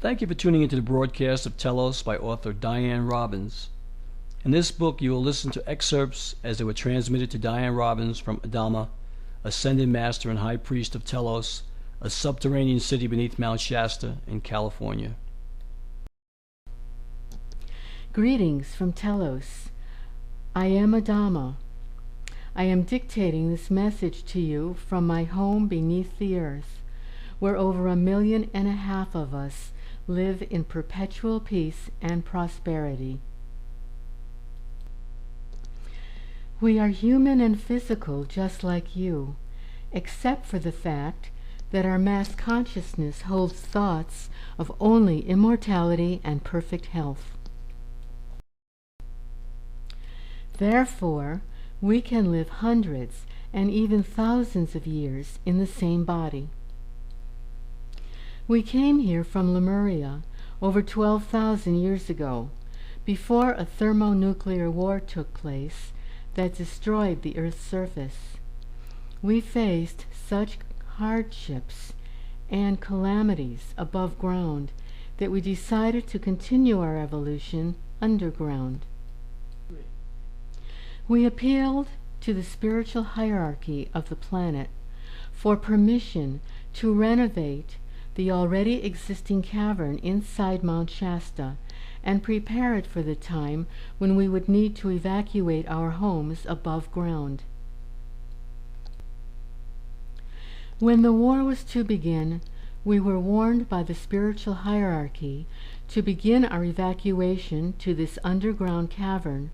Thank you for tuning into the broadcast of Telos by author Diane Robbins. In this book, you will listen to excerpts as they were transmitted to Diane Robbins from Adama, Ascended Master and High Priest of Telos, a subterranean city beneath Mount Shasta in California. Greetings from Telos. I am Adama. I am dictating this message to you from my home beneath the earth, where over 1.5 million of us live in perpetual peace and prosperity. We are human and physical just like you, except for the fact that our mass consciousness holds thoughts of only immortality and perfect health. Therefore, we can live hundreds and even thousands of years in the same body. We came here from Lemuria over 12,000 years ago, before a thermonuclear war took place that destroyed the Earth's surface. We faced such hardships and calamities above ground that we decided to continue our evolution underground. We appealed to the spiritual hierarchy of the planet for permission to renovate the already existing cavern inside Mount Shasta and prepare it for the time when we would need to evacuate our homes above ground. When the war was to begin, we were warned by the spiritual hierarchy to begin our evacuation to this underground cavern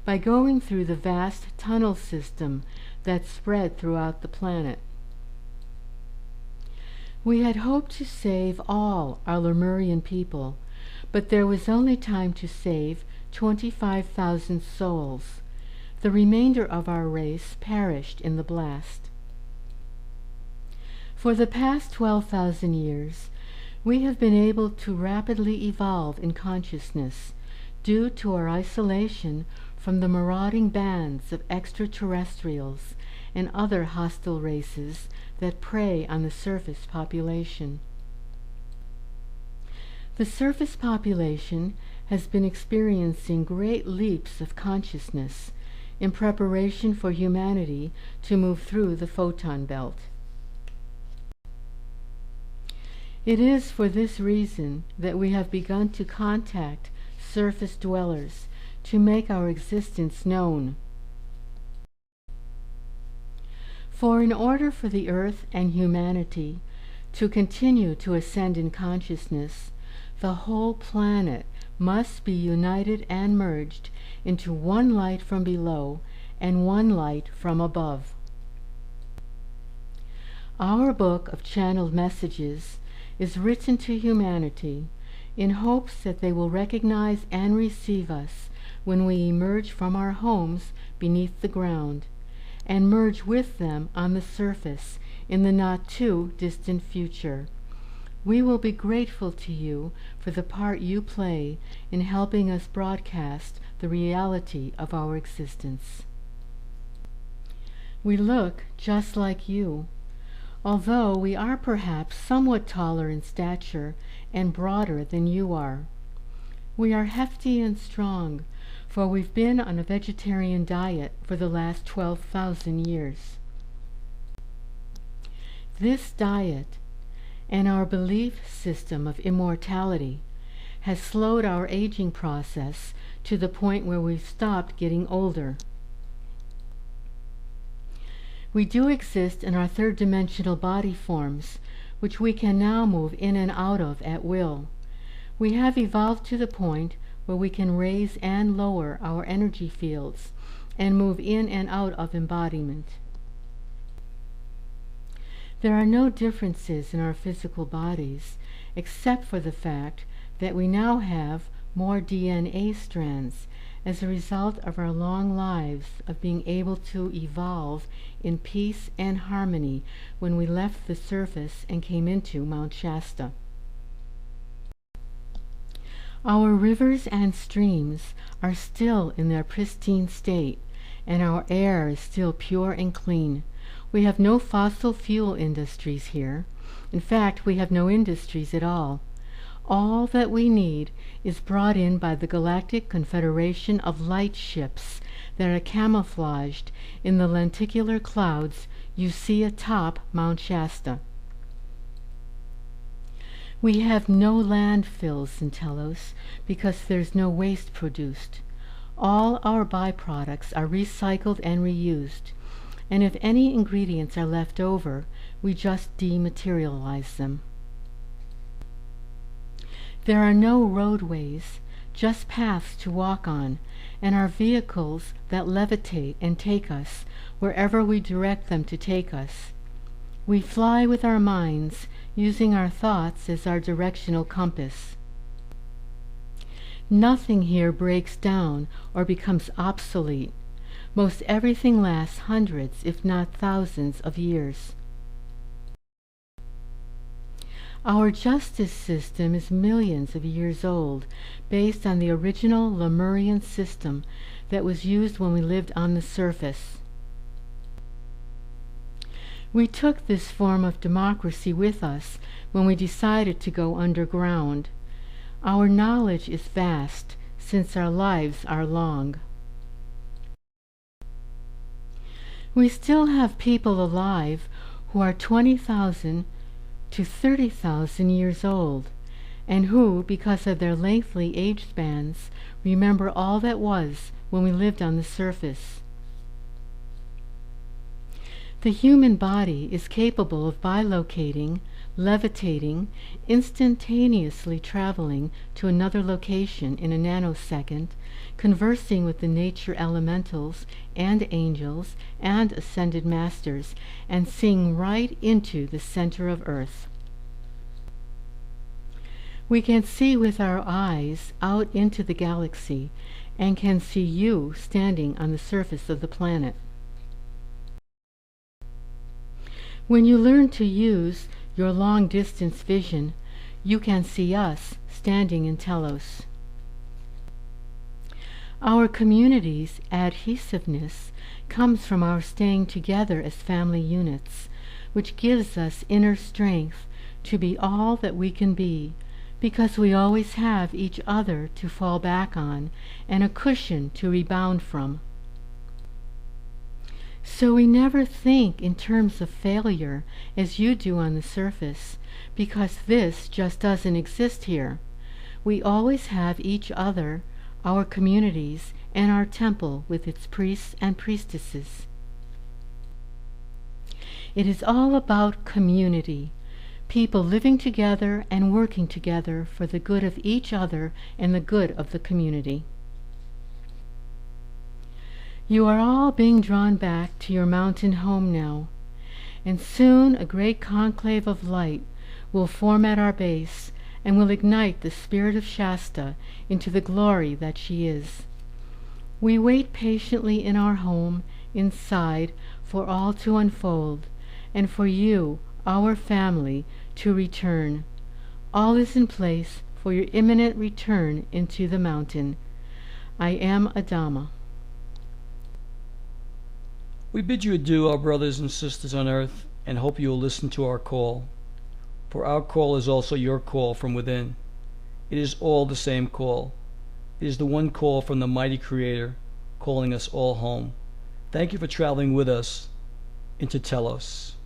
by going through the vast tunnel system that spread throughout the planet. We had hoped to save all our Lemurian people, but there was only time to save 25,000 souls. The remainder of our race perished in the blast. For the past 12,000 years, we have been able to rapidly evolve in consciousness due to our isolation from the marauding bands of extraterrestrials and other hostile races that prey on the surface population. The surface population has been experiencing great leaps of consciousness in preparation for humanity to move through the photon belt. It is for this reason that we have begun to contact surface dwellers to make our existence known. For in order for the earth and humanity to continue to ascend in consciousness, the whole planet must be united and merged into one light from below and one light from above. Our book of channeled messages is written to humanity in hopes that they will recognize and receive us when we emerge from our homes beneath the ground and merge with them on the surface in the not-too-distant future. We will be grateful to you for the part you play in helping us broadcast the reality of our existence. We look just like you, although we are perhaps somewhat taller in stature and broader than you are. We are hefty and strong, for we've been on a vegetarian diet for the last 12,000 years. This diet and our belief system of immortality has slowed our aging process to the point where we've stopped getting older. We do exist in our third-dimensional body forms, which we can now move in and out of at will. We have evolved to the point where we can raise and lower our energy fields and move in and out of embodiment. There are no differences in our physical bodies, except for the fact that we now have more DNA strands as a result of our long lives of being able to evolve in peace and harmony when we left the surface and came into Mount Shasta. Our rivers and streams are still in their pristine state, and our air is still pure and clean. We have no fossil fuel industries here. In fact, we have no industries at all. All that we need is brought in by the Galactic Confederation of Light Ships that are camouflaged in the lenticular clouds you see atop Mount Shasta. We have no landfills in Telos because there's no waste produced. All our byproducts are recycled and reused, and if any ingredients are left over, we just dematerialize them. There are no roadways, just paths to walk on, and our vehicles that levitate and take us wherever we direct them to take us. We fly with our minds, using our thoughts as our directional compass. Nothing here breaks down or becomes obsolete. Most everything lasts hundreds, if not thousands, of years. Our justice system is millions of years old, based on the original Lemurian system that was used when we lived on the surface. We took this form of democracy with us when we decided to go underground. Our knowledge is vast, since our lives are long. We still have people alive who are 20,000 to 30,000 years old, and who, because of their lengthy age spans, remember all that was when we lived on the surface. The human body is capable of bilocating, levitating, instantaneously traveling to another location in a nanosecond, conversing with the nature elementals and angels and ascended masters, and seeing right into the center of Earth. We can see with our eyes out into the galaxy and can see you standing on the surface of the planet. When you learn to use your long-distance vision, you can see us standing in Telos. Our community's adhesiveness comes from our staying together as family units, which gives us inner strength to be all that we can be, because we always have each other to fall back on and a cushion to rebound from. So we never think in terms of failure as you do on the surface, because this just doesn't exist here. We always have each other, our communities, and our temple with its priests and priestesses. It is all about community, people living together and working together for the good of each other and the good of the community. You are all being drawn back to your mountain home now, and soon a great conclave of light will form at our base and will ignite the spirit of Shasta into the glory that she is. We wait patiently in our home, inside, for all to unfold, and for you, our family, to return. All is in place for your imminent return into the mountain. I am Adama. We bid you adieu, our brothers and sisters on earth, and hope you will listen to our call. For our call is also your call from within. It is all the same call. It is the one call from the mighty Creator, calling us all home. Thank you for traveling with us into Telos.